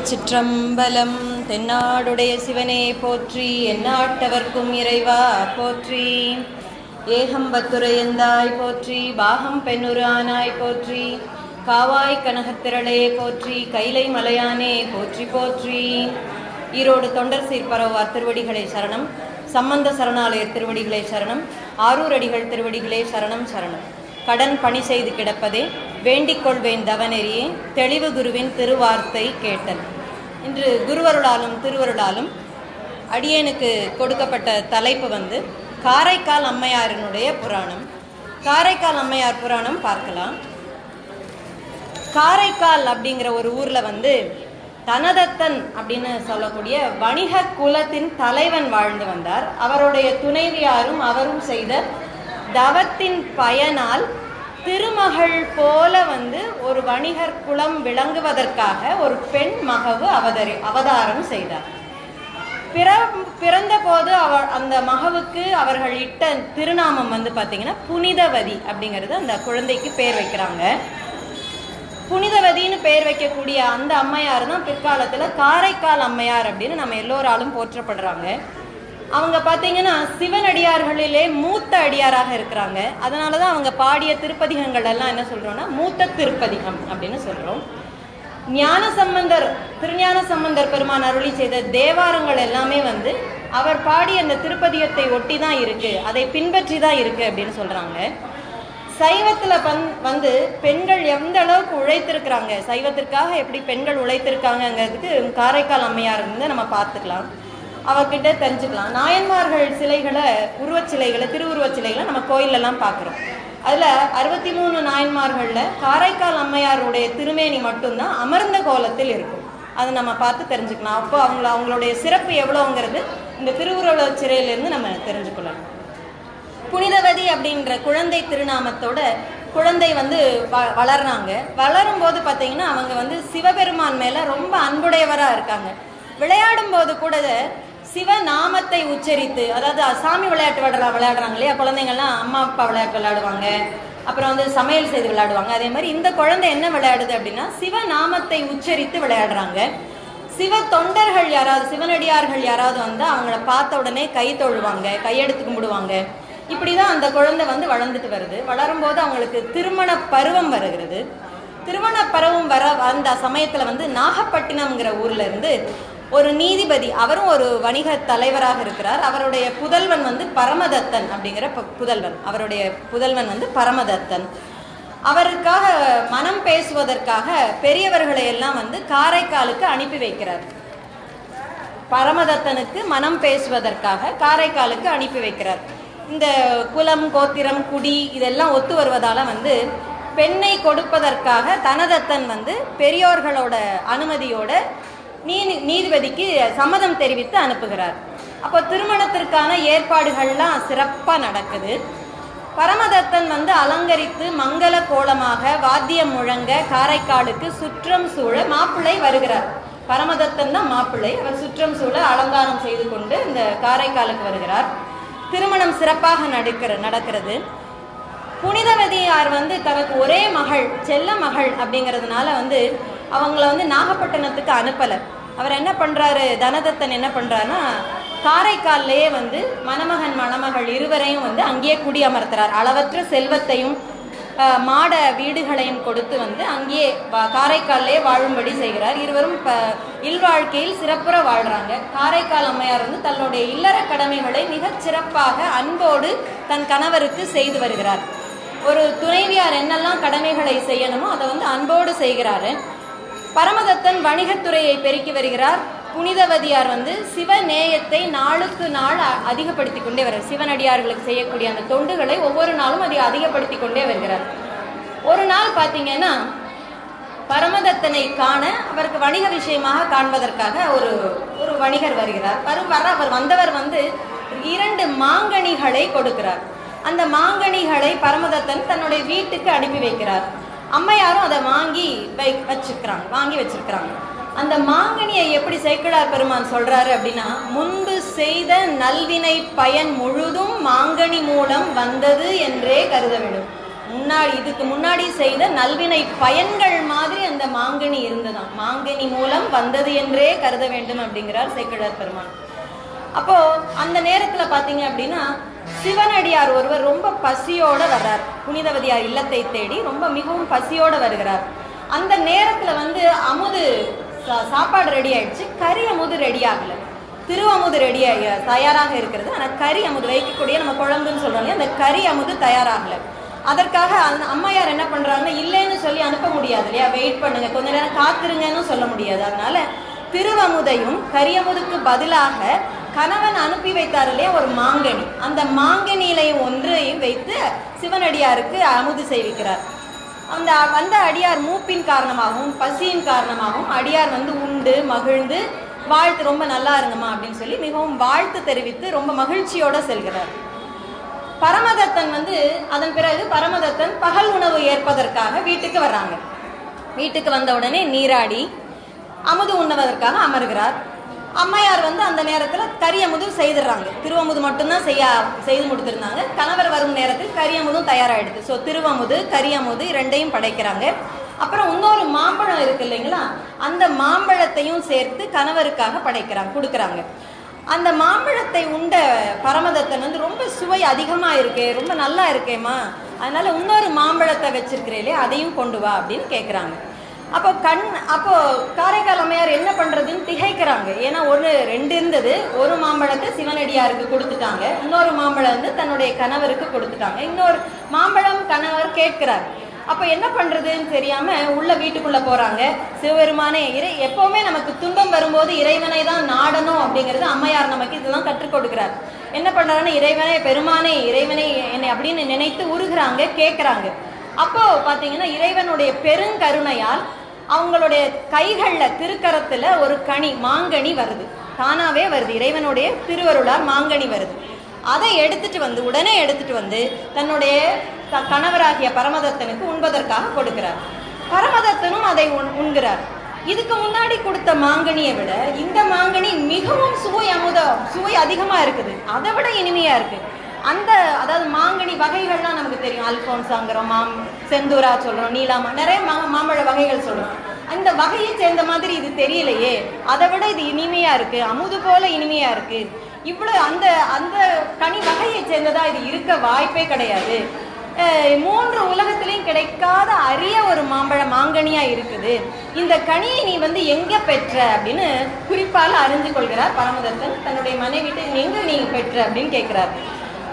திருச்சிற்றம்பலம். தென்னாடுடைய சிவனே போற்றி, எந்நாட்டவர்க்கும் இறைவா போற்றி. ஏகம்பத்துரையந்தாய் போற்றி, பாகம் பெண்ணுரு ஆனாய் போற்றி, காவாய் கனகத்திரளே போற்றி, கைலை மலையானே போற்றி போற்றி. ஈரோடு தொண்டர் சீர்பரவார் திருவடிகளை சரணம், சம்பந்த சரணாலயர் திருவடிகளை சரணம், ஆரூர் அடிகள் திருவடிகளே சரணம் சரணம். கடன் பணி செய்து கிடப்பதே வேண்டிக் கொள்வேன் தவநெறியே, தெளிவு குருவின் திருவார்த்தை கேட்டல். இன்று குருவருளாலும் திருவருளாலும் அடியேனுக்கு கொடுக்கப்பட்ட தலைப்பு காரைக்கால் அம்மையாரினுடைய புராணம். காரைக்கால் அம்மையார் புராணம் பார்க்கலாம். காரைக்கால் அப்படிங்கிற ஒரு ஊரில் தனதத்தன் அப்படின்னு சொல்லக்கூடிய வணிக குலத்தின் தலைவன் வாழ்ந்து வந்தார். அவருடைய துணைவியாரும் அவரும் செய்த தவத்தின் பயனால் திருமகள் போல ஒரு வணிகர் குலம் விளங்குவதற்காக ஒரு பெண் மகவு அவதாரம் செய்தார். பிறந்த போது அந்த மகவுக்கு அவர்கள் இட்ட திருநாமம் பார்த்தீங்கன்னா புனிதவதி அப்படிங்கிறது அந்த குழந்தைக்கு பேர் வைக்கிறாங்க. புனிதவதின்னு பேர் வைக்கக்கூடிய அந்த அம்மையார் தான் பிற்காலத்தில் காரைக்கால் அம்மையார் அப்படின்னு நம்ம எல்லோராலும் போற்றப்படுறாங்க. அவங்க பார்த்தீங்கன்னா சிவனடியார்களிலே மூத்த அடியாராக இருக்கிறாங்க. அதனால தான் அவங்க பாடிய திருப்பதிகங்கள் எல்லாம் என்ன சொல்கிறோன்னா மூத்த திருப்பதிகம் அப்படின்னு சொல்கிறோம். திருஞான சம்பந்தர் பெருமான் அருளி செய்த தேவாரங்கள் எல்லாமே அவர் பாடிய அந்த திருப்பதிகத்தை ஒட்டி தான் இருக்குது, அதை பின்பற்றி தான் இருக்குது அப்படின்னு சொல்கிறாங்க. சைவத்தில் பெண்கள் எந்த அளவுக்கு உழைத்திருக்கிறாங்க, சைவத்திற்காக எப்படி பெண்கள் உழைத்திருக்காங்கங்கிறதுக்கு காரைக்கால் அம்மையார் நம்ம பார்த்துக்கலாம், அவர்கிட்ட தெரிஞ்சுக்கலாம். நாயன்மார்கள் சிலைகளை, உருவச்சிலைகளை, திருவுருவச் சிலைகளை நம்ம கோயிலெல்லாம் பார்க்குறோம். அதில் 63 நாயன்மார்களில் காரைக்கால் அம்மையாருடைய திருமேனி மட்டும்தான் அமர்ந்த கோலத்தில் இருக்கும். அதை நம்ம பார்த்து தெரிஞ்சுக்கலாம். அப்போ அவங்களுடைய சிறப்பு எவ்வளோங்கிறது இந்த திருவுருவச் சிலையிலேருந்து நம்ம தெரிஞ்சுக்கலாம். புனிதவதி அப்படின்ற குழந்தை திருநாமத்தோட குழந்தை வளர்றாங்க. வளரும்போது பார்த்தீங்கன்னா அவங்க சிவபெருமான் மேலே ரொம்ப அன்புடையவராக இருக்காங்க. விளையாடும் போது கூட சிவநாமத்தை உச்சரித்து, அதாவது சாமி விளையாட்டு விளையாடுறாங்க இல்லையா, குழந்தைங்கள்லாம் அம்மா அப்பா விளையாட்டு விளையாடுவாங்க, அப்புறம் சமையல் செய்து விளையாடுவாங்க. அதே மாதிரி இந்த குழந்தை என்ன விளையாடுது அப்படின்னா சிவநாமத்தை உச்சரித்து விளையாடுறாங்க. சிவ தொண்டர்கள் யாராவது, சிவனடியார்கள் யாராவது அவங்கள பார்த்த உடனே கை தொழுவாங்க, கையெடுத்து கும்பிடுவாங்க. இப்படிதான் அந்த குழந்தை வளர்ந்துட்டு வருது. வளரும்போது அவங்களுக்கு திருமண பருவம் வருகிறது. திருமண பருவம் அந்த சமயத்துல நாகப்பட்டினம்ங்கிற ஊர்ல இருந்து ஒரு நீதிபதி, அவரும் ஒரு வணிக தலைவராக இருக்கிறார். அவருடைய புதல்வன் பரமதத்தன் அப்படிங்கிற புதல்வன். அவருடைய புதல்வன் பரமதத்தன். அவருக்காக மனம் பேசுவதற்காக பெரியவர்களை எல்லாம் காரைக்காலுக்கு அனுப்பி வைக்கிறார். பரமதத்தனுக்கு மனம் பேசுவதற்காக காரைக்காலுக்கு அனுப்பி வைக்கிறார். இந்த குலம், கோத்திரம், குடி இதெல்லாம் ஒத்து வருவதால பெண்ணை கொடுப்பதற்காக தனதத்தன் பெரியோர்களோட அனுமதியோட நீதிபதிக்கு சம்மதம் தெரிவித்து அனுப்புகிறார். அப்போ திருமணத்திற்கான ஏற்பாடுகள்லாம் சிறப்பாக நடக்குது. பரமதத்தன் அலங்கரித்து மங்கள கோலமாக வாத்தியம் முழங்க காரைக்காலுக்கு சுற்றம் சூழ மாப்பிள்ளை வருகிறார். பரமதத்தன் தான் மாப்பிள்ளை. அவர் சுற்றம் சூழ அலங்காரம் செய்து கொண்டு இந்த காரைக்காலுக்கு வருகிறார். திருமணம் சிறப்பாக நடக்கிறது. புனிதவதியார் தனக்கு ஒரே மகள், செல்ல மகள் அப்படிங்கிறதுனால அவங்கள நாகப்பட்டினத்துக்கு அனுப்பலை. அவர் என்ன பண்ணுறாரு, தனதத்தன் என்ன பண்ணுறாருன்னா காரைக்கால்லையே மணமகன் மணமகள் இருவரையும் அங்கேயே குடியமர்த்துறார். அளவற்ற செல்வத்தையும் மாட வீடுகளையும் கொடுத்து அங்கேயே காரைக்கால்லையே வாழும்படி செய்கிறார். இருவரும் இல்வாழ்க்கையில் சிறப்புற வாழ்கிறாங்க. காரைக்கால் அம்மையார் தன்னுடைய இல்லற கடமைகளை மிகச் சிறப்பாக அன்போடு தன் கணவருக்கு செய்து வருகிறார். ஒரு துணைவியார் என்னெல்லாம் கடமைகளை செய்யணுமோ அதை அன்போடு செய்கிறாரு. பரமதத்தன் வணிகத்துறையை பெருக்கி வருகிறார். புனிதவதியார் சிவநேயத்தை நாளுக்கு நாள் அதிகப்படுத்தி கொண்டே வருகிறார். சிவனடியார்களுக்கு செய்யக்கூடிய அந்த தொண்டுகளை ஒவ்வொரு நாளும் அதை அதிகப்படுத்தி கொண்டே வருகிறார். ஒரு நாள் பார்த்தீங்கன்னா பரமதத்தனை காண அவருக்கு வணிக விஷயமாக காண்பதற்காக ஒரு வணிகர் வருகிறார். அவர் வந்தவர் 2 மாங்கனிகளை கொடுக்கிறார். அந்த மாங்கனிகளை பரமதத்தன் தன்னுடைய வீட்டுக்கு அனுப்பி வைக்கிறார். அம்மையாரும் அதை வாங்கி வச்சிருக்கிறாங்க. அந்த மாங்கனியை எப்படி சேக்கிழார் பெருமான் சொல்றாரு அப்படின்னா, முன்பு செய்த நல்வினை பயன் முழுதும் மாங்கனி மூலம் வந்தது என்றே கருத வேண்டும். இதுக்கு முன்னாடி செய்த நல்வினை பயன்கள் மாதிரி அந்த மாங்கனி இருந்ததாம். மாங்கனி மூலம் வந்தது என்றே கருத வேண்டும் அப்படிங்கிறார் சேக்கிழார் பெருமான். அப்போ அந்த நேரத்துல பாத்தீங்க அப்படின்னா சிவனடியார் ஒருவர் ரொம்ப பசியோட வர்றார். புனிதவதியார் இல்லத்தை தேடி ரொம்ப மிகவும் பசியோட வருகிறார். அந்த நேரத்துல வந்து அமுது சாப்பாடு ரெடி ஆயிடுச்சு, கறி அமுது ரெடி ஆகல. திரு அமுது ரெடி தயாராக இருக்கிறது, ஆனால் கறி அமுது வைக்கக்கூடிய நம்ம குழம்புன்னு சொல்றோம், அந்த கறி அமுது தயாராகல. அதற்காக அந்த அம்மையார் என்ன பண்றாங்கன்னா, இல்லைன்னு சொல்லி அனுப்ப முடியாது இல்லையா, வெயிட் பண்ணுங்க கொஞ்ச நேரம் காத்திருங்கன்னு சொல்ல முடியாது. அதனால திருவமுதையும் கரியமுதுக்கு பதிலாக கணவன் அனுப்பி வைத்தார் இல்லையா ஒரு மாங்கனி, அந்த மாங்கனியிலையும் ஒன்றையும் வைத்து சிவனடியாருக்கு அமுது செய்விக்கிறார். அந்த வந்த அடியார் மூப்பின் காரணமாகவும் பசியின் காரணமாகவும் அடியார் வந்து உண்டு மகிழ்ந்து வாழ்த்து, ரொம்ப நல்லா இருங்கம்மா அப்படின்னு சொல்லி மிகவும் வாழ்த்து தெரிவித்து ரொம்ப மகிழ்ச்சியோட செல்கிறார். பரமதத்தன் வந்து அதன் பிறகு பரமதத்தன் பகல் உணவு ஏற்பதற்காக வீட்டுக்கு வர்றாங்க. வீட்டுக்கு வந்த உடனே நீராடி அமுது உண்ணவதற்காக அமர்கிறார். அம்மையார் வந்து அந்த நேரத்தில் கரியமுது செய்துடுறாங்க. திருவமுது மட்டும்தான் செய்து முடித்திருந்தாங்க. கணவர் வரும் நேரத்தில் கரியமுதும் தயாராகிடுது. ஸோ திருவமுது கரியமுது ரெண்டையும் படைக்கிறாங்க. அப்புறம் இன்னொரு மாம்பழம் இருக்கு இல்லைங்களா, அந்த மாம்பழத்தையும் சேர்த்து கணவருக்காக கொடுக்குறாங்க. அந்த மாம்பழத்தை உண்ட பரமதத்தன் வந்து ரொம்ப சுவை அதிகமாக இருக்கே, ரொம்ப நல்லா இருக்கேம்மா, அதனால இன்னொரு மாம்பழத்தை வச்சிருக்கிறீங்களே அதையும் கொண்டு வா அப்படின்னு கேட்குறாங்க. அப்போ காரைக்கால் அம்மையார் என்ன பண்றதுன்னு திகைக்கிறாங்க. ஏன்னா ரெண்டு இருந்தது, ஒரு மாம்பழத்தை சிவனடியாருக்கு கொடுத்துட்டாங்க, இன்னொரு மாம்பழம் வந்து தன்னுடைய கணவருக்கு கொடுத்துட்டாங்க, இன்னொரு மாம்பழம் கணவர் கேட்கிறார். அப்ப என்ன பண்றதுன்னு தெரியாம உள்ள வீட்டுக்குள்ள போறாங்க. சிவபெருமானே எப்பவுமே நமக்கு துன்பம் வரும்போது இறைவனை தான் நாடணும் அப்படிங்கிறது அம்மையார் நமக்கு இதெல்லாம் கற்றுக் கொடுக்கிறார். என்ன பண்றாருன்னா, இறைவனே பெருமானே இறைவனை என்னை அப்படின்னு நினைத்து உருகுறாங்க, கேட்கிறாங்க. அப்போ பாத்தீங்கன்னா இறைவனுடைய பெருங்கருணையால் அவங்களுடைய கைகள்ல திருக்கரத்துல ஒரு மாங்கனி வருது, தானாவே வருது, இறைவனுடைய திருவருளால் மாங்கனி வருது. அதை உடனே எடுத்துட்டு வந்து தன்னுடைய கணவராகிய பரமதத்தனுக்கு உண்பதற்காக கொடுக்கிறார். பரமதத்தனும் அதை உண்கிறார். இதுக்கு முன்னாடி கொடுத்த மாங்கனியை விட இந்த மாங்கனி மிகவும் சுவை அதிகமா இருக்குது, அதை விட இனிமையா இருக்கு. அதாவது மாங்கனி வகைகள்லாம் நமக்கு தெரியும், அல்போன்சாங்கிறோம், செந்தூரா சொல்றோம், நீலாமா, நிறைய மாம்பழ வகைகள் சொல்றோம். அந்த வகையை சேர்ந்த மாதிரி இது தெரியலையே, அதை விட இது இனிமையா இருக்கு, அமுது போல இனிமையா இருக்கு. இவ்வளவு அந்த அந்த கனி வகையை சேர்ந்ததா இது இருக்க வாய்ப்பே கிடையாது. 3 உலகத்திலையும் கிடைக்காத அரிய ஒரு மாங்கனியா இருக்குது. இந்த கனியை நீ வந்து எங்க பெற்ற அப்படின்னு குறிப்பால அறிந்து கொள்கிறார் பரமதத்தன். தன்னுடைய மனைவிட்டு எங்க நீங்க பெற்ற அப்படின்னு கேட்கிறார்.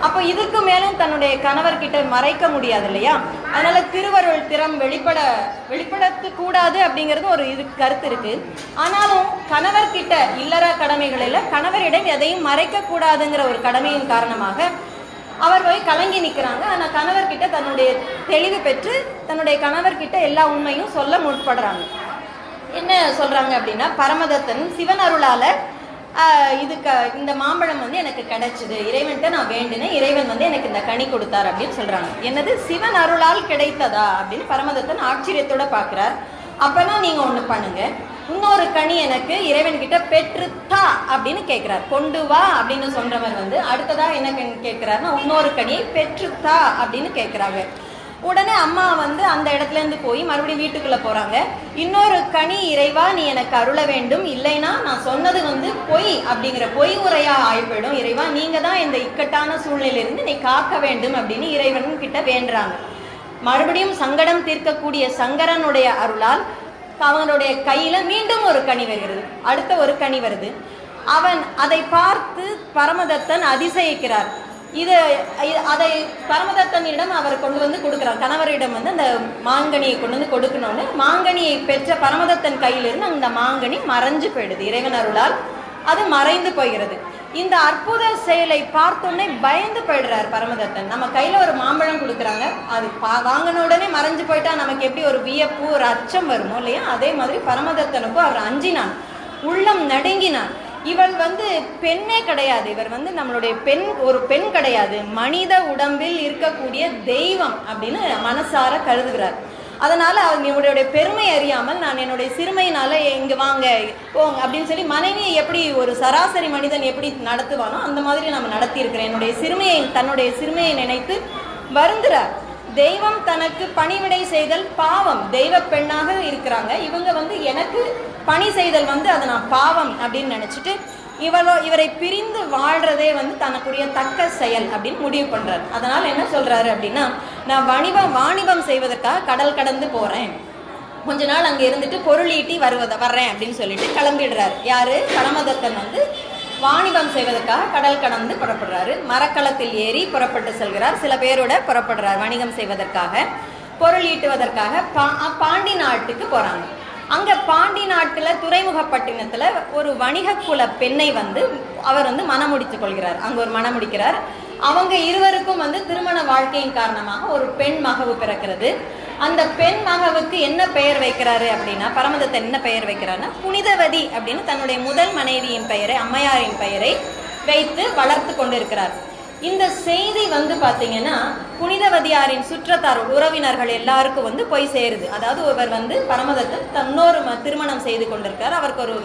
அப்போ இதுக்கு மேலும் தன்னுடைய கணவர்கிட்ட மறைக்க முடியாது இல்லையா, அதனால திருவருள் திறம் வெளிப்படத்து கூடாது அப்படிங்கிறது ஒரு கருத்து இருக்கு. ஆனாலும் கணவர்கிட்ட இல்லற கடமைகளில் கணவரிடம் எதையும் மறைக்க கூடாதுங்கிற ஒரு கடமையின் காரணமாக அவர் போய் கலங்கி நிற்கிறாங்க. ஆனால் கணவர்கிட்ட தன்னுடைய தெளிவு பெற்று தன்னுடைய கணவர்கிட்ட எல்லா உண்மையும் சொல்ல முற்படுறாங்க. என்ன சொல்றாங்க அப்படின்னா, பரமதத்தன் சிவன் அருளால இந்த மாம்பழம் வந்து எனக்கு கிடைச்சது, இறைவன்கிட்ட நான் வேண்டினேன், இறைவன் வந்து எனக்கு இந்த கனி கொடுத்தார் அப்படின்னு சொல்றாங்க. என்னது சிவன் அருளால் கிடைத்ததா அப்படின்னு பரமதத்தன் ஆச்சரியத்தோட பார்க்கிறார். அப்பனா நீங்க ஒண்ணு பண்ணுங்க, இன்னொரு கனி எனக்கு இறைவன் கிட்ட பெற்றுத்தா அப்படின்னு கேட்கிறார். கொண்டு வா அப்படின்னு சொல்றவர் வந்து அடுத்ததா என்ன கேட்கிறாருன்னா, இன்னொரு கனியை பெற்றுத்தா அப்படின்னு கேட்கிறாங்க. உடனே அம்மா வந்து அந்த இடத்துல இருந்து போய் மறுபடியும் வீட்டுக்குள்ள போறாங்க. இன்னொரு கனி இறைவா நீ எனக்கு அருள வேண்டும், இல்லைன்னா நான் சொன்னது வந்து பொய் அப்படிங்கிற பொய் உரையா ஆயிப்போயிடும், இறைவா நீங்க தான் இந்த இக்கட்டான சூழ்நிலையிலிருந்து நீ காக்க வேண்டும் அப்படின்னு இறைவன் கிட்ட வேண்டுறாங்க. மறுபடியும் சங்கடம் தீர்க்கக்கூடிய சங்கரனுடைய அருளால் அவனுடைய கையில மீண்டும் ஒரு கனி வருகிறது, அடுத்த ஒரு கனி வருது. அவன் அதை பார்த்து பரமதத்தன் அதிசயிக்கிறார். அதை பரமதத்தனிடம் அவர் கொண்டு வந்து கொடுக்கிறார். கணவரிடம் வந்து அந்த மாங்கனியை கொண்டு வந்து கொடுக்கணும்னு மாங்கனியை பெற்ற பரமதத்தன் கையிலிருந்து அந்த மாங்கனி மறைஞ்சு போயிடுது. இறைவன் அருளால் அது மறைந்து போகிறது. இந்த அற்புத செயலை பார்த்தோன்னே பயந்து போயிடுறார் பரமதத்தன். நம்ம கையில ஒரு மாம்பழம் கொடுக்குறாங்க, அது வாங்கின உடனே மறைஞ்சு போயிட்டா நமக்கு எப்படி ஒரு வியப்பு ஒரு அச்சம் வருமோ இல்லையா, அதே மாதிரி பரமதத்தனுக்கும் அவர் அஞ்சினான், உள்ளம் நடுங்கினான். இவள் வந்து பெண்ணே கிடையாது, இவர் வந்து நம்மளுடைய ஒரு பெண் கிடையாது, மனித உடம்பில் இருக்கக்கூடிய தெய்வம் அப்படின்னு மனசார கருதுகிறார். அதனால அவங்களுடைய பெருமை அறியாமல் நான் என்னுடைய சிறுமையினால இங்க வாங்க போங்க அப்படின்னு சொல்லி மனைவியை எப்படி ஒரு சராசரி மனிதன் எப்படி நடத்துவானோ அந்த மாதிரி நம்ம நடத்தி இருக்கிறேன். தன்னுடைய சிறுமையை நினைத்து வருந்துறார். தெய்வம் தனக்கு பணிவிடை செய்தல் பாவம், தெய்வ பெண்ணாக இருக்கிறாங்க இவங்க வந்து எனக்கு பணி செய்தல் வந்து அதை நான் பாவம் அப்படின்னு நினைச்சிட்டு இவரை பிரிந்து வாழ்றதே வந்து தனக்குரிய தக்க செயல் அப்படின்னு முடிவு பண்றாரு. அதனால என்ன சொல்றாரு அப்படின்னா, நான் வாணிபம் செய்வதற்காக கடல் கடந்து போறேன், கொஞ்ச நாள் அங்கே இருந்துட்டு பொருள் ஈட்டி வர்றேன் அப்படின்னு சொல்லிட்டு கிளம்பிடுறாரு. யாரு? பரமதத்தன் வந்து வாணிபம் செய்வதற்காக கடல் கடந்து புறப்படுறாரு. மரக்கலத்தில் ஏறி புறப்பட்டு செல்கிறார். சில பேரோட புறப்படுறார் வணிகம் செய்வதற்காக, பொருள் ஈட்டுவதற்காக. பாண்டி நாட்டுக்கு போறாங்க. அங்க பாண்டி நாட்டுல துறைமுகப்பட்டினத்துல ஒரு வணிக குல பெண்ணை வந்து அவர் வந்து மனமுடித்துக் கொள்கிறார். அங்க ஒரு மனமுடிக்கிறார். அவங்க இருவருக்கும் வந்து திருமண வாழ்க்கையின் காரணமாக ஒரு பெண் மகவு பிறக்கிறது. அந்த பெண் மகவுக்கு என்ன பெயர் வைக்கிறாரு அப்படின்னா, பரமதத்தன் என்ன பெயர் வைக்கிறாருன்னா புனிதவதி அப்படின்னு தன்னுடைய முதல் மனைவியின் பெயரை, அம்மையாரின் பெயரை வைத்து வளர்த்து கொண்டிருக்கிறார். இந்த செய்தி வந்து பாத்தீங்கன்னா புனிதவதியாரின் சுற்றத்தார் உறவினர்கள் எல்லாருக்கும் வந்து போய் சேருது. அதாவது ஒருவர் வந்து பரமதத்தன் தன்னொரு திருமணம் செய்து கொண்டிருக்கார், அவருக்கு ஒரு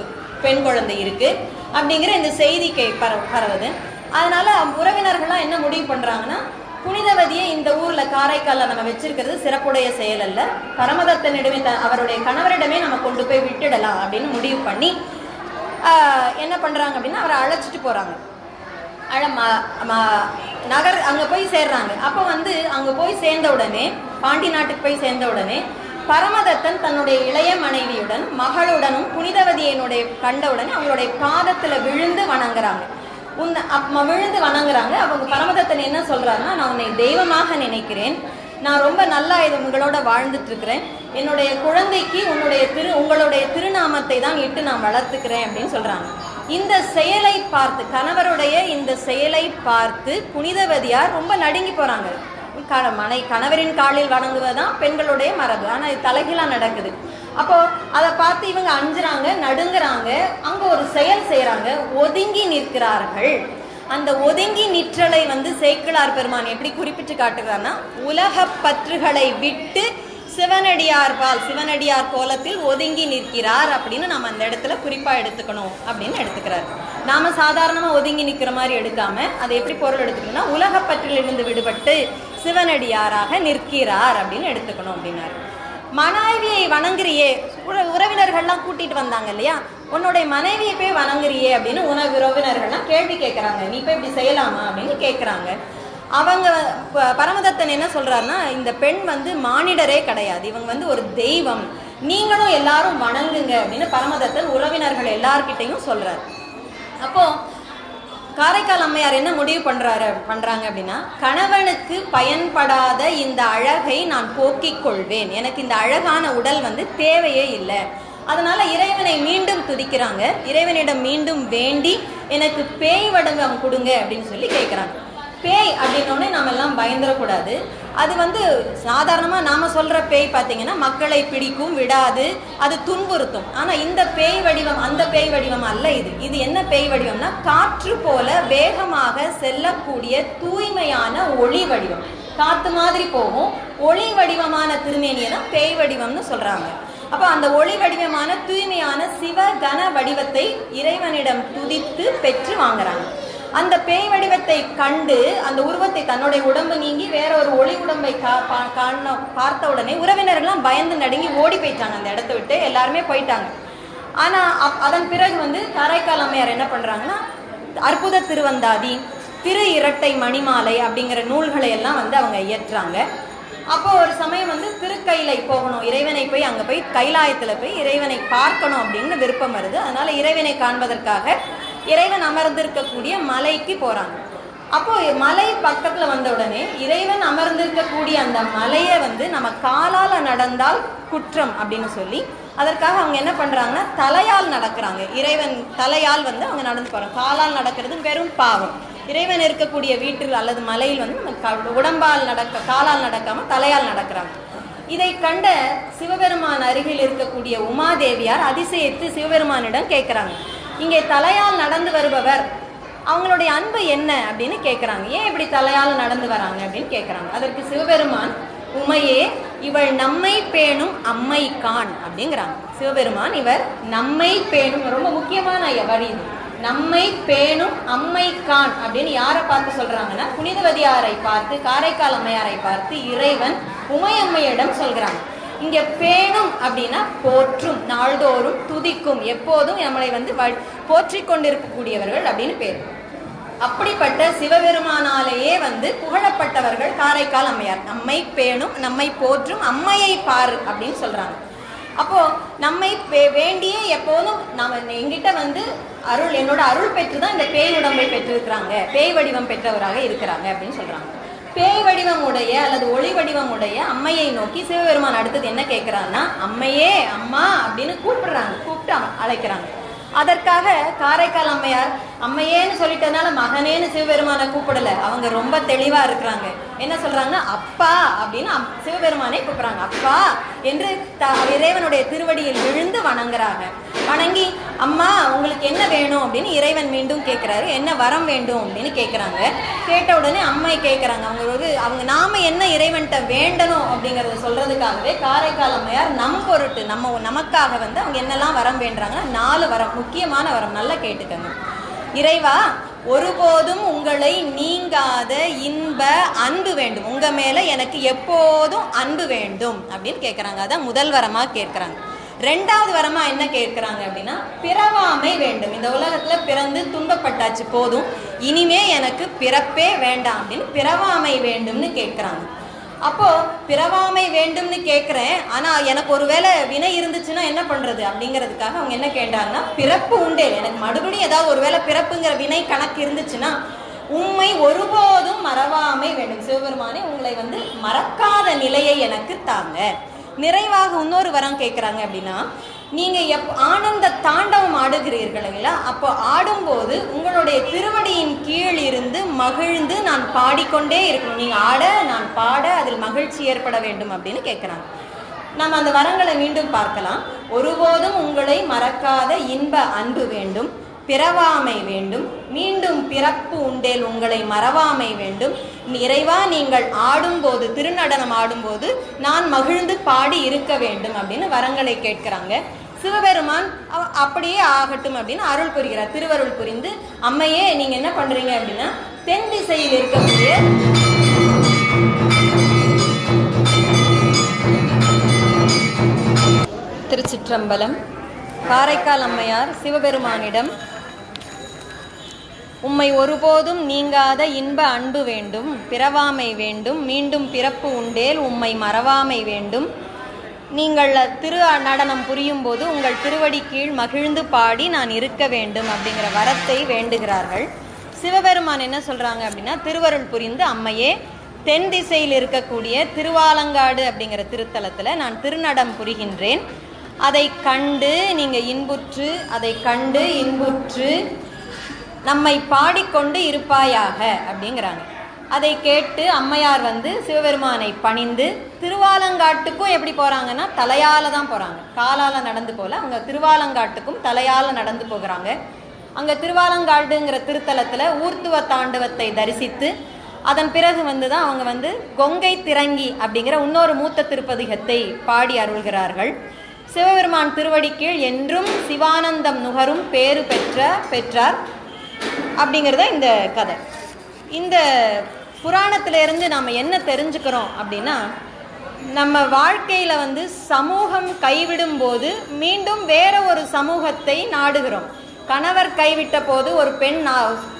பெண் குழந்தை இருக்கு அப்படிங்கிற இந்த செய்திக்கு பரவுது. அதனால உறவினர்கள்லாம் என்ன முடிவு பண்றாங்கன்னா, புனிதவதியை இந்த ஊர்ல காரைக்கால்ல நம்ம வச்சிருக்கிறது சிறப்புடைய செயல் அல்ல, பரமதத்தனிடமே அவருடைய கணவரிடமே நம்ம கொண்டு போய் விட்டுடலாம் அப்படின்னு முடிவு பண்ணி என்ன பண்றாங்க அப்படின்னா அவரை அழைச்சிட்டு போறாங்க. நகர் அங்க போய் சேர்றாங்க. அப்ப வந்து அங்க போய் சேர்ந்த உடனே, பாண்டி நாட்டுக்கு போய் சேர்ந்த உடனே பரமதத்தன் தன்னுடைய இளைய மனைவியுடன் மகளுடனும் புனிதவதியினுடைய கண்டவுடனே அவங்களுடைய பாதத்துல விழுந்து வணங்குறாங்க. அவங்க பரமதத்தன் என்ன சொல்றாருன்னா, நான் உன்னை தெய்வமாக நினைக்கிறேன், நான் ரொம்ப நல்லா இது உங்களோட வாழ்ந்துட்டு இருக்கிறேன், என்னுடைய குழந்தைக்கு உங்களுடைய திருநாமத்தை தான் இட்டு நான் வளர்த்துக்கிறேன் அப்படின்னு சொல்றாங்க. இந்த செயலை பார்த்து, கணவருடைய இந்த செயலை பார்த்து புனிதவதியார் ரொம்ப நடுங்கி போறாங்க. கணவரின் காலில் வணங்குவதுதான் பெண்களுடைய மரபு, ஆனா இது தலைகீழா நடக்குது. அப்போ அதை பார்த்து இவங்க அஞ்சுறாங்க, நடுங்குறாங்க. அங்க ஒரு செயல் செய்யறாங்க, ஒதுங்கி நிற்கிறார்கள். அந்த ஒதுங்கி நிற்றலை வந்து சேக்கிழார் பெருமான் எப்படி குறிப்பிட்டு காட்டுகிறார்னா, உலக பற்றுகளை விட்டு சிவனடியார் கோலத்தில் ஒதுங்கி நிற்கிறார் அப்படின்னு நம்ம அந்த இடத்துல குறிப்பா எடுத்துக்கணும் அப்படின்னு எடுத்துக்கிறார். நாம சாதாரணமா ஒதுங்கி நிற்கிற மாதிரி எடுக்காம அதை எப்படி பொருள் எடுத்துக்கணும்னா, உலக பற்றிலிருந்து விடுபட்டு சிவனடியாராக நிற்கிறார் அப்படின்னு எடுத்துக்கணும் அப்படின்னாரு. மனைவியை வணங்குறியே, உறவினர்கள்லாம் கூட்டிட்டு வந்தாங்க இல்லையா, உன்னுடைய மனைவியை போய் வணங்குறியே அப்படின்னு உறவினர்கள்லாம் கேள்வி கேட்கறாங்க, நீ போய் இப்படி செய்யலாமா அப்படின்னு கேட்கறாங்க. அவங்க பரமதத்தன் என்ன சொல்றாருன்னா, இந்த பெண் வந்து மானிடரே கிடையாது, இவங்க வந்து ஒரு தெய்வம், நீங்களும் எல்லாரும் வணங்குங்க அப்படின்னு பரமதத்தன் உறவினர்கள் எல்லார்கிட்டையும் சொல்றாரு. அப்போ காரைக்கால் அம்மையார் என்ன முடிவு பண்றாங்க அப்படின்னா, கணவனுக்கு பயன்படாத இந்த அழகை நான் போக்கிக் கொள்வேன், எனக்கு இந்த அழகான உடல் வந்து தேவையே இல்லை. அதனால இறைவனை மீண்டும் துதிக்கிறாங்க, இறைவனிடம் மீண்டும் வேண்டி எனக்கு பேய் வடிவம் கொடுங்க அப்படின்னு சொல்லி கேட்கிறாங்க. பேய் அப்படின்னோடனே நாம எல்லாம் பயந்துடக்கூடாது. அது வந்து சாதாரணமா நாம சொல்ற பேய் பார்த்தீங்கன்னா மக்களை பிடிக்கும், விடாது, அது துன்புறுத்தும். ஆனா இந்த பேய் வடிவம் அந்த பேய் வடிவம் அல்ல. இது என்ன பேய் வடிவம்னா, காற்று போல வேகமாக செல்லக்கூடிய தூய்மையான ஒளி வடிவம். காத்து மாதிரி போகும், ஒளி வடிவமான திருமேனியை தான் பேய் வடிவம்னு சொல்றாங்க. அப்ப அந்த ஒளி வடிவமான தூய்மையான சிவ கன வடிவத்தை இறைவனிடம் துதித்து பெற்று வாங்குறாங்க. அந்த பேய் வடிவத்தை கண்டு அந்த உருவத்தை, தன்னுடைய உடம்பு நீங்கி வேற ஒரு ஒளி உடம்பை பார்த்த உடனே உறவினர்கள்லாம் பயந்து நடுங்கி ஓடி போயிட்டாங்க, அந்த இடத்த விட்டு எல்லாருமே போயிட்டாங்க. ஆனா அதன் பிறகு வந்து காரைக்கால் அம்மையார் என்ன பண்றாங்கன்னா, அற்புத திருவந்தாதி, திரு இரட்டை மணிமாலை அப்படிங்கிற நூல்களை எல்லாம் வந்து அவங்க இயற்றாங்க. அப்போ ஒரு சமயம் வந்து திருக்கைலை போகணும், இறைவனை போய் அங்க போய் கைலாயத்துல போய் இறைவனை பார்க்கணும் அப்படின்னு விருப்பம் வருது. அதனால இறைவனை காண்பதற்காக இறைவன் அமர்ந்திருக்கக்கூடிய மலைக்கு போறாங்க. அப்போ மலை பக்கத்துல வந்த உடனே இறைவன் அமர்ந்திருக்கக்கூடிய அந்த மலையை வந்து நம்ம காலால நடந்தால் குற்றம் அப்படின்னு சொல்லி அதற்காக அவங்க என்ன பண்றாங்கன்னா, தலையால் நடக்கிறாங்க. இறைவன் தலையால் வந்து அவங்க நடந்து போறாங்க. காலால் நடக்கிறது வெறும் பாவம். இறைவன் இருக்கக்கூடிய வீட்டில் அல்லது மலையில் வந்து நம்ம உடம்பால் காலால் நடக்காம தலையால் நடக்கிறாங்க. இதை கண்ட சிவபெருமான் அருகில் இருக்கக்கூடிய உமாதேவியார் அதிசயித்து சிவபெருமானிடம் கேட்கிறாங்க, இங்கே தலையால் நடந்து வருபவர் அவங்களுடைய அன்பு என்ன அப்படின்னு கேட்குறாங்க. ஏன் இப்படி தலையால் நடந்து வராங்க அப்படின்னு கேட்குறாங்க. அதற்கு சிவபெருமான், உமையே இவள் நம்மை பேணும் அம்மை கான் அப்படிங்கிறாங்க. சிவபெருமான் இவர் நம்மை பேணும், ரொம்ப முக்கியமான வரி இது. நம்மை பேணும் அம்மை கான் அப்படின்னு யாரை பார்த்து சொல்றாங்கன்னா புனிதவதியாரை பார்த்து, காரைக்கால் அம்மையாரை பார்த்து இறைவன் உமையம்மையிடம் சொல்கிறாங்க. இங்க பேணும் அப்படின்னா போற்றும், நாள்தோறும் துதிக்கும், எப்போதும் நம்மளை வந்து போற்றி கொண்டிருக்கக்கூடியவர்கள் அப்படின்னு பேர். அப்படிப்பட்ட சிவபெருமானாலேயே வந்து புகழப்பட்டவர்கள் காரைக்கால் அம்மையார். நம்மை பேணும், நம்மை போற்றும் அம்மையை பார் அப்படின்னு சொல்றாங்க. அப்போ நம்மை வேண்டிய எப்போதும் நம்ம எங்கிட்ட வந்து என்னோட அருள் பெற்று தான் இந்த பேய் உடம்பை பெற்றிருக்கிறாங்க, பேய் வடிவம் பெற்றவராக இருக்கிறாங்க அப்படின்னு சொல்றாங்க. பேய் வடிவம் உடைய அல்லது ஒளி வடிவம் உடைய அம்மையை நோக்கி சிவபெருமான் அடுத்தது என்ன கேட்கிறான்னா, அம்மையே அம்மா அப்படின்னு கூப்பிட்டு அழைக்கிறாங்க. அதற்காக காரைக்கால் அம்மையார் அம்மையேன்னு சொல்லிட்டதுனால மகனேன்னு சிவபெருமானை கூப்பிடல. அவங்க ரொம்ப தெளிவா இருக்கிறாங்க. என்ன சொல்றாங்கன்னா அப்பா அப்படின்னு சிவபெருமானை கூப்பிடுறாங்க. அப்பா என்று இறைவனுடைய திருவடியில் விழுந்து வணங்குறாங்க. வணங்கி அம்மா உங்களுக்கு என்ன வேணும் அப்படின்னு இறைவன் மீண்டும் கேட்கிறாரு. என்ன வரம் வேண்டும் அப்படின்னு கேட்கிறாங்க. கேட்ட உடனே அம்மை கேட்கிறாங்க. அவங்க நாம என்ன இறைவன்கிட்ட வேண்டணும் அப்படிங்கறத சொல்றதுக்காகவே காரைக்கால் அம்மையார் நம் பொருட்டு நமக்காக வந்து அவங்க என்னெல்லாம் வரம் வேண்டுறாங்கன்னா 4 வரம், முக்கியமான வரம். நல்லா கேட்டுக்கங்க. இறைவா, ஒருபோதும் உங்களை நீங்காத இன்ப அன்பு வேண்டும், உங்க மேல எனக்கு எப்போதும் அன்பு வேண்டும் அப்படின்னு கேட்கறாங்க. அதான் முதல் வரமா கேட்கிறாங்க. 2வது வரமா என்ன கேட்கிறாங்க அப்படின்னா பிறவாமை வேண்டும். இந்த உலகத்துல பிறந்து துன்பப்பட்டாச்சு, போதும், இனிமே எனக்கு பிறப்பே வேண்டாம் அப்படின்னு பிறவாமை வேண்டும்னு கேட்கிறாங்க. அப்போ பிறவாமை வேண்டும்னு கேட்கிறேன், ஆனா எனக்கு ஒருவேளை வினை இருந்துச்சுன்னா என்ன பண்றது அப்படிங்கிறதுக்காக அவங்க என்ன கேட்டாங்கன்னா பிறப்பு உண்டே, எனக்கு மறுபடியும் ஏதாவது ஒருவேளை பிறப்புங்கிற வினை கணக்கு இருந்துச்சுன்னா உண்மை ஒருபோதும் மறவாமை வேண்டும். சிவபெருமானே, உங்களை வந்து மறக்காத நிலையை எனக்கு தாங்க. நிறைவாக இன்னொரு வரம் கேட்குறாங்க. அப்படின்னா நீங்க ஆனந்த தாண்டவம் ஆடுகிறீர்கள் இல்லைங்களா, அப்போ ஆடும்போது உங்களுடைய திருவடியின் கீழ் இருந்து மகிழ்ந்து நான் பாடிக்கொண்டே இருக்கணும். நீங்க ஆட, நான் பாட, அதில் மகிழ்ச்சி ஏற்பட வேண்டும் அப்படின்னு கேட்குறாங்க. நம்ம அந்த வரங்களை மீண்டும் பார்க்கலாம். ஒருபோதும் உங்களை மறக்காத இன்ப அன்பு வேண்டும், பிறவாமை வேண்டும், மீண்டும் பிறப்பு உண்டேல் உங்களை மறவாமை வேண்டும். இறைவா, நீங்கள் ஆடும்போது, திருநடனம் ஆடும்போது நான் மகிழ்ந்து பாடி இருக்க வேண்டும் அப்படின்னு வரங்களை கேட்கிறாங்க. சிவபெருமான் அப்படியே ஆகட்டும் அப்படின்னு அருள் புரிகிறார். திருவருள் புரிந்து அம்மையே நீங்க என்ன பண்றீங்க அப்படின்னா தென் திசையில் இருக்கக்கூடிய திருச்சிற்றம்பலம். காரைக்கால் அம்மையார் சிவபெருமானிடம் உம்மை ஒருபோதும் நீங்காத இன்ப அன்பு வேண்டும், பிறவாமை வேண்டும், மீண்டும் பிறப்பு உண்டேல் உம்மை மறவாமை வேண்டும். நீங்கள் திரு நடனம் புரியும் போது உங்கள் திருவடி கீழ் மகிழ்ந்து பாடி நான் இருக்க வேண்டும் அப்படிங்கிற வரத்தை வேண்டுகிறார்கள். சிவபெருமான் என்ன சொல்றாங்க அப்படின்னா திருவருள் புரிந்து அம்மையே, தென் திசையில் இருக்கக்கூடிய திருவாலங்காடு அப்படிங்கிற திருத்தலத்துல நான் திருநடம் புரிகின்றேன். அதை கண்டு நீங்க இன்புற்று, அதை கண்டு இன்புற்று நம்மை பாடிக்கொண்டு இருப்பாயாக அப்படிங்கிறாங்க. அதை கேட்டு அம்மையார் வந்து சிவபெருமானை பணிந்து திருவாலங்காட்டுக்கும் எப்படி போறாங்கன்னா தலையால தான் போறாங்க, காலால நடந்து போல. அங்க திருவாலங்காட்டுக்கும் தலையால நடந்து போகிறாங்க. அங்க திருவாலங்காடுங்கிற திருத்தலத்துல ஊர்த்துவ தாண்டவத்தை தரிசித்து அதன் பிறகு வந்துதான் அவங்க வந்து கொங்கை திரங்கி அப்படிங்கிற இன்னொரு மூத்த திருப்பதிகத்தை பாடி அருள்கிறார்கள். சிவபெருமான் திருவடி கீழ் என்றும் சிவானந்தம் நுகரும் பேறு பெற்றார் அப்படிங்கிறத இந்த கதை. இந்த புராணத்திலிருந்து நாம் என்ன தெரிஞ்சுக்கிறோம் அப்படின்னா, நம்ம வாழ்க்கையில் வந்து சமூகம் கைவிடும் போது மீண்டும் வேற ஒரு சமூகத்தை நாடுகிறோம். கணவர் கைவிட்ட போது ஒரு பெண்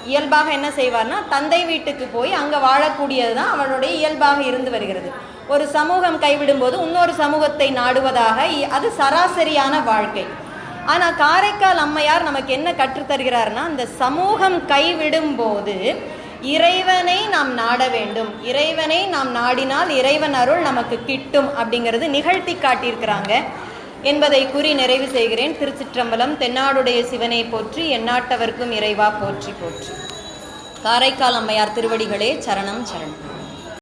இயல்பாக என்ன செய்வார்னா தந்தை வீட்டுக்கு போய் அங்கே வாழக்கூடியது தான் அவளுடைய இயல்பாக இருந்து வருகிறது. ஒரு சமூகம் கைவிடும் போது இன்னொரு சமூகத்தை நாடுவதாக அது சராசரியான வாழ்க்கை. ஆனால் காரைக்கால் அம்மையார் நமக்கு என்ன கற்றுத்தருகிறார்னா, இந்த சமூகம் கைவிடும் போது இறைவனை நாம் நாட வேண்டும், இறைவனை நாம் நாடினால் இறைவன் அருள் நமக்கு கிட்டும் அப்படிங்கிறது நிகழ்த்தி காட்டியிருக்கிறாங்க என்பதை கூறி நிறைவு செய்கிறேன். திருச்சிற்றம்பலம். தென்னாடுடைய சிவனை போற்றி, எந்நாட்டவர்க்கும் இறைவா போற்றி போற்றி. காரைக்கால் அம்மையார் திருவடிகளே சரணம் சரணம்.